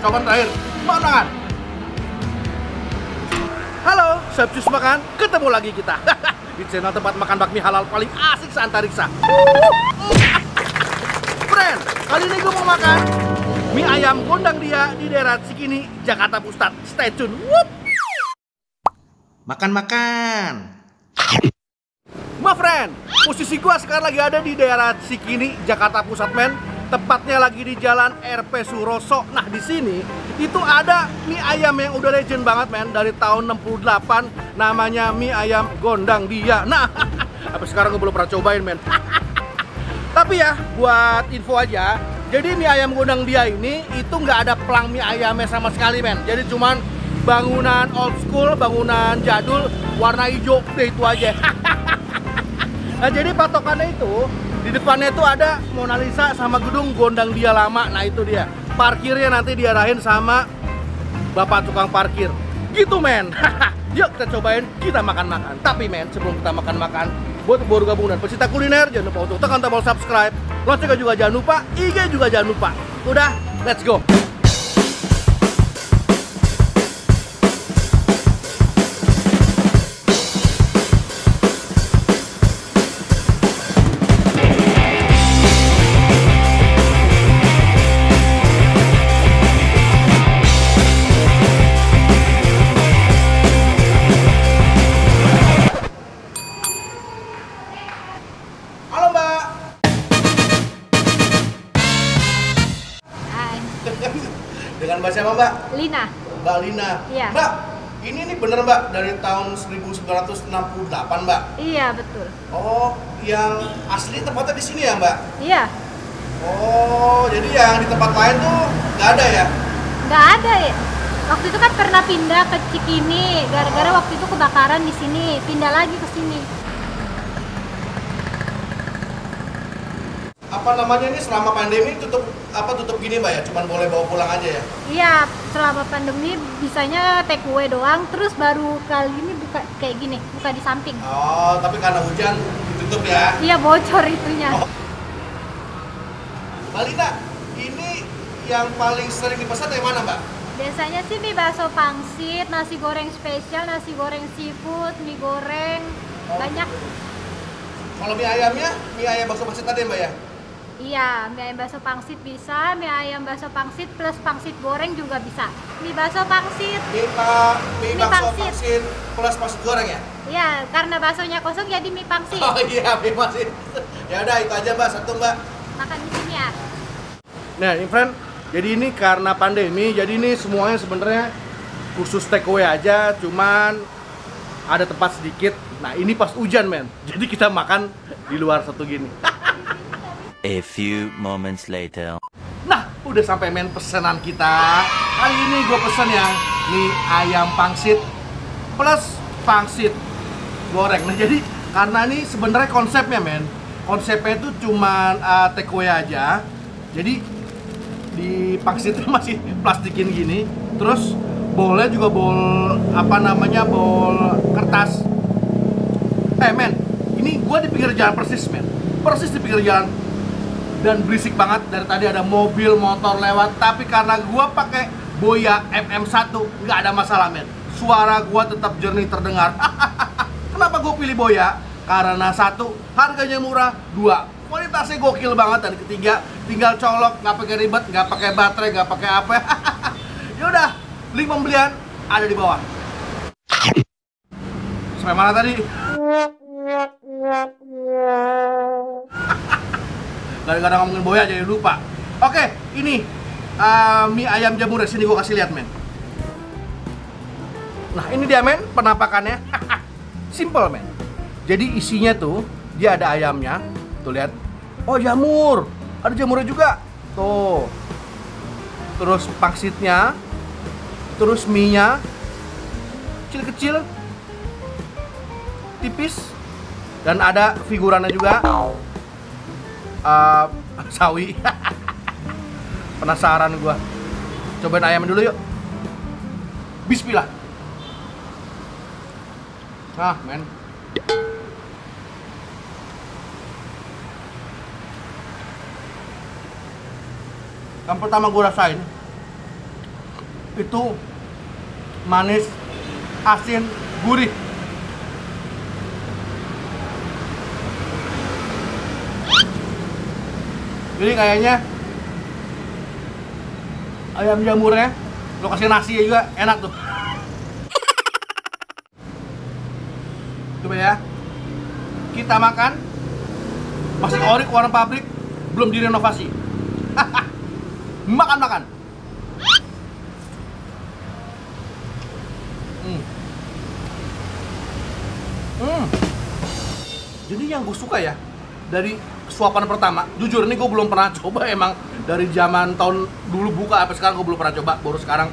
Coba terakhir, makan tangan. Halo, Chef Cus Makan, ketemu lagi kita di channel tempat makan bakmi halal paling asik seantariksa. Friend, kali ini gue mau makan mie ayam Gondang Dia di daerah Cikini, Jakarta Pusat. Stay tune. Wup. Makan-makan. Ma friend, posisi gua sekarang lagi ada di daerah Cikini, Jakarta Pusat, men. Tepatnya lagi di Jalan RP Suroso. Nah, di sini itu ada mie ayam yang udah legend banget, men, dari tahun 68. Namanya mie ayam Gondang Dia. Nah, sampai sekarang gue belum pernah cobain, men. Tapi ya, buat info aja, jadi mie ayam Gondang Dia ini itu nggak ada pelang mie ayamnya sama sekali, men. Jadi cuman bangunan old school, bangunan jadul, warna hijau, deh itu aja. Nah, jadi patokannya itu di depannya itu ada Mona Lisa sama gedung Gondang Dia lama. Nah, itu dia. Parkirnya nanti diarahin sama bapak tukang parkir. Gitu, men. Yuk kita cobain, kita makan-makan. Tapi, men, sebelum kita makan-makan, buat baru gabung dan pecinta kuliner, jangan lupa untuk tekan tombol subscribe. Loncengnya juga jangan lupa, IG juga jangan lupa. Udah, let's go. Dengan Mbak siapa, Mbak? Lina. Mbak Lina. Iya. Mbak, ini nih bener, Mbak, dari tahun 1968, Mbak? Iya, betul. Oh, yang asli tempatnya di sini ya, Mbak? Iya. Oh, jadi yang di tempat lain tuh nggak ada ya? Nggak ada ya. Waktu itu kan pernah pindah ke Cikini, gara-gara waktu itu kebakaran di sini, pindah lagi ke sini. Apa namanya ini selama pandemi tutup gini, Mbak ya? Cuman boleh bawa pulang aja ya? Iya, selama pandemi bisanya take away doang, terus baru kali ini buka kayak gini, buka di samping. Oh, tapi karena hujan ditutup ya? Iya, bocor itunya. Oh. Mbak Lina, ini yang paling sering dipesan dari mana, Mbak? Biasanya sih mie bakso pangsit, nasi goreng spesial, nasi goreng seafood, mie goreng, banyak. Kalau mie ayamnya, mie ayam bakso pangsit tadi, Mbak ya? Iya, mie ayam bakso pangsit bisa, mie ayam bakso pangsit plus pangsit goreng juga bisa. Mie bakso pangsit. Mie bakso pangsit plus pangsit goreng ya? Iya, karena baksonya kosong jadi mie pangsit. Oh iya, mie pangsit. Ya udah itu aja, Mbak, satu, Mbak. Makan di sini ya. Nah, ini friend, jadi ini karena pandemi, jadi ini semuanya sebenarnya khusus take away aja, cuman ada tempat sedikit. Nah, ini pas hujan, men. Jadi kita makan di luar satu gini. A few moments later. Nah, udah sampai, men, pesanan kita. Kali ini gue pesen ya mie ayam pangsit plus pangsit goreng. Nah, jadi karena ini sebenarnya konsepnya, men, konsepnya itu cuman take away aja. Jadi di pangsitnya masih plastikin gini. Terus bolnya juga bol bol kertas. Men, ini gue di pinggir jalan persis, men. Persis di pinggir jalan. Dan berisik banget, dari tadi ada mobil, motor lewat. Tapi karena gua pakai Boya MM1, nggak ada masalah, men. Suara gua tetap jernih terdengar. Kenapa gua pilih Boya? Karena satu, harganya murah. Dua, kualitasnya gokil banget. Dan ketiga, tinggal colok, nggak pakai ribet, nggak pakai baterai, nggak pakai apa. Yaudah, link pembelian ada di bawah. Sampai mana tadi? Gara-gara ngomongin Boya jadi lupa. Oke, ini mie ayam jamur. Sini gue kasih lihat, men. Nah, ini dia, men, penampakannya. Simple, men. Jadi isinya tuh dia ada ayamnya. Tuh lihat. Oh, jamur. Ada jamurnya juga. Tuh. Terus pangsitnya. Terus mie-nya kecil-kecil. Tipis. Dan ada figurannya juga. Sawi. Penasaran gua. Cobain ayam dulu yuk. Bismillah. Nah, men. Yang pertama gue rasain itu manis, asin, gurih. Jadi kayaknya ayam jamurnya lo kasih nasi juga enak tuh. Coba ya, kita makan. Masih ori warna pabrik, belum direnovasi. Makan. Jadi yang gue suka ya dari suapan pertama, jujur ini gue belum pernah coba emang dari zaman tahun dulu buka sampai sekarang gue belum pernah coba, baru sekarang.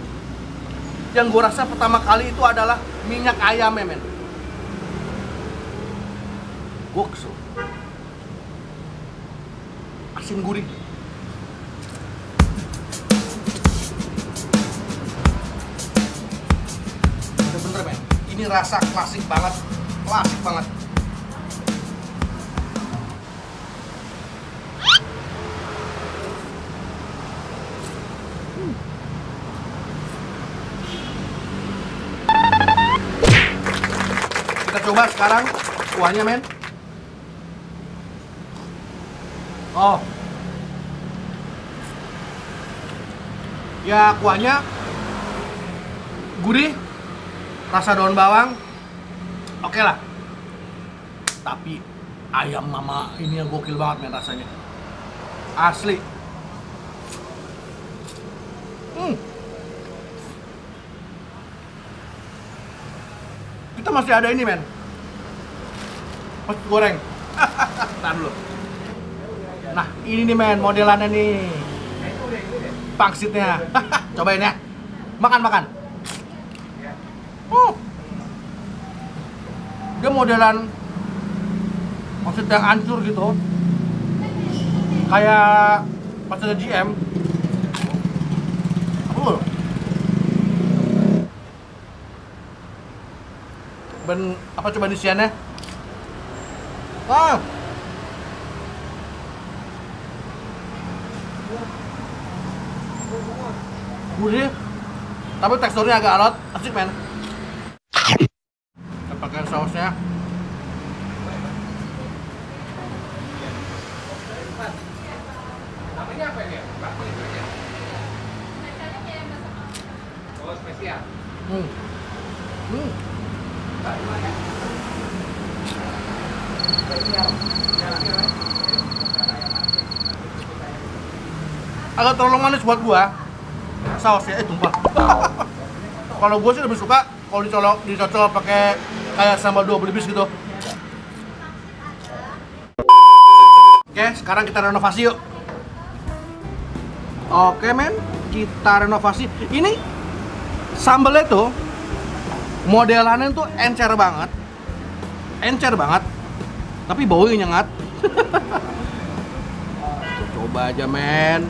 Yang gue rasa pertama kali itu adalah minyak ayamnya, men. Gokil. Asin gurih. Bener-bener, men. Ini rasa klasik banget. Kita coba sekarang kuahnya, men. Oh. Ya, kuahnya gurih, rasa daun bawang. Oke lah. Tapi ayam mama ini yang gokil banget, men, rasanya. Asli. Kita masih ada ini, men. Masih goreng. Tahan dulu. Nah, ini nih, men, modelannya nih. Pangsitnya. Cobain ya. Makan. Dia modelan pangsit yang hancur gitu. Kayak pangsit GM. Apa coba isiannya? Gurih, tapi teksturnya agak alot, asik, men. Kita pakai sausnya. Namanya apa ini? Oh, spesial. Agak terlalu manis buat gua. Sausnya tumpah. Kalau gua sih lebih suka kalau dicocol pakai kayak sambal dua belibis gitu. Oke, sekarang kita renovasi yuk. Oke, men, kita renovasi. Ini sambalnya tuh modelannya tuh encer banget, tapi baunya nyengat. Coba aja, men.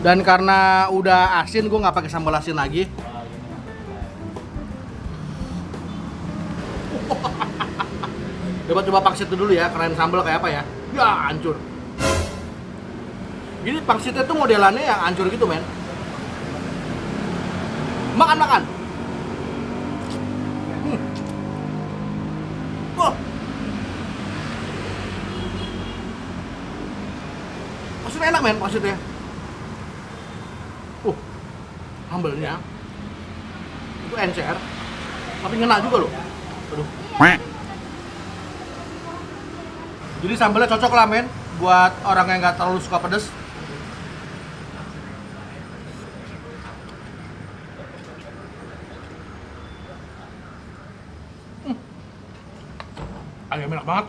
Dan karena udah asin, gue nggak pakai sambal asin lagi. Coba pangsit dulu ya, keren sambal kayak apa ya? Ya, hancur. Jadi pangsitnya tuh modelannya yang hancur gitu, men. Makan. Maksudnya enak, men, maksudnya. Sambalnya itu encer, tapi ngena juga loh. Aduh. Jadi sambalnya cocok lah, men, buat orang yang nggak terlalu suka pedes. Ayam enak banget.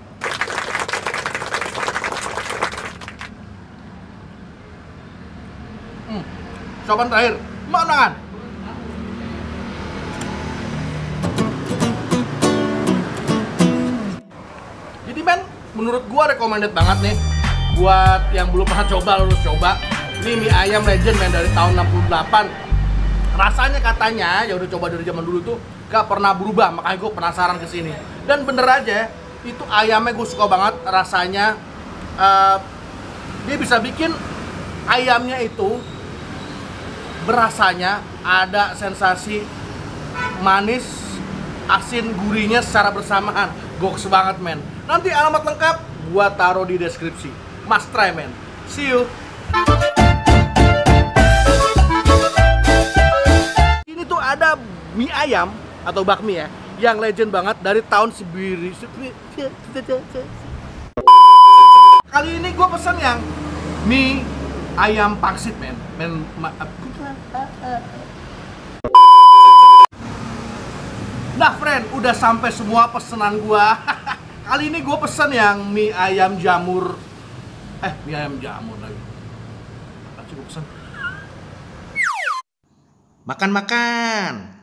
Coba terakhir, makan. Jadi, men, menurut gua recommended banget nih buat yang belum pernah coba, lu harus coba. Ini mie ayam legend, men, dari tahun 68. Rasanya katanya ya udah coba dari zaman dulu tuh gak pernah berubah, makanya gue penasaran kesini. Dan bener aja, itu ayamnya gue suka banget rasanya. Dia bisa bikin ayamnya itu berasanya ada sensasi manis, asin, gurihnya secara bersamaan. Goks banget men. Nanti alamat lengkap gua taruh di deskripsi. Must try men. See you. Ini tuh ada mie ayam atau bakmi ya, yang legend banget dari tahun Kali ini gue pesen yang mie ayam pangsit men. Nah friend, udah sampai semua pesanan gua. Kali ini gue pesen yang mie ayam jamur. Mie ayam jamur lagi. Apa sih gue pesen? Makan.